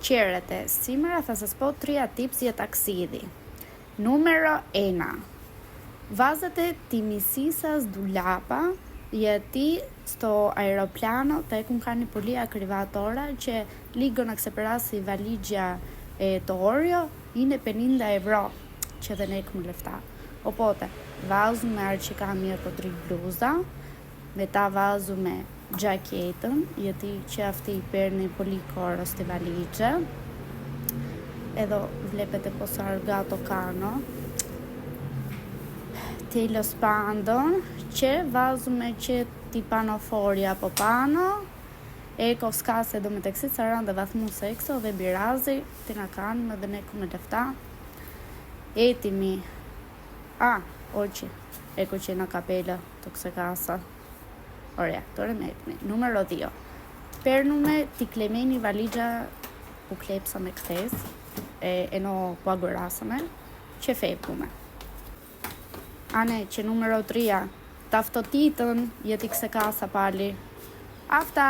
Черете, σήμερα θα σας πω 3 tips για ταξίδι. Νούμερο 1. Βάζετε τη μισή σας ντουλάπα, γιατί στο αεροπλάνο τα έχουν κάνει πολύ ακριβά τώρα και λίγο να ξεπεράσει η βαλίτσα το όριο είναι 50 ευρώ και δεν έχουμε λεφτά. Οπότε βάζουμε αρχικά μια κοντρή μπλούζα, μετά βάζουμε τζακέτα, γιατί και αυτή παίρνει πολύ χώρο στη βαλίτσα. Εδώ βλέπετε πόσο αργά το κάνω. Τέλος πάντων, και βάζουμε και την πανοφόρια από πάνω. Έχω σκάσει εδώ μεταξύ 40 βαθμούς έξω, δεν πειράζει. Τι να κάνουμε, δεν έχουμε λεφτά. Έτοιμοι. Όχι. Έχω και ένα καπέλο, το ξεχάσα. Ωραία, τώρα είμαι έτοιμη. Νούμερο 2. Παίρνουμε την κλεμμένη βαλίτσα που κλέψαμε χθες, ενώ που αγοράσαμε, και φεύγουμε. Ναι, και νούμερο 3. Ταυτοτήτων, γιατί ξεχάσα πάλι. Αυτά!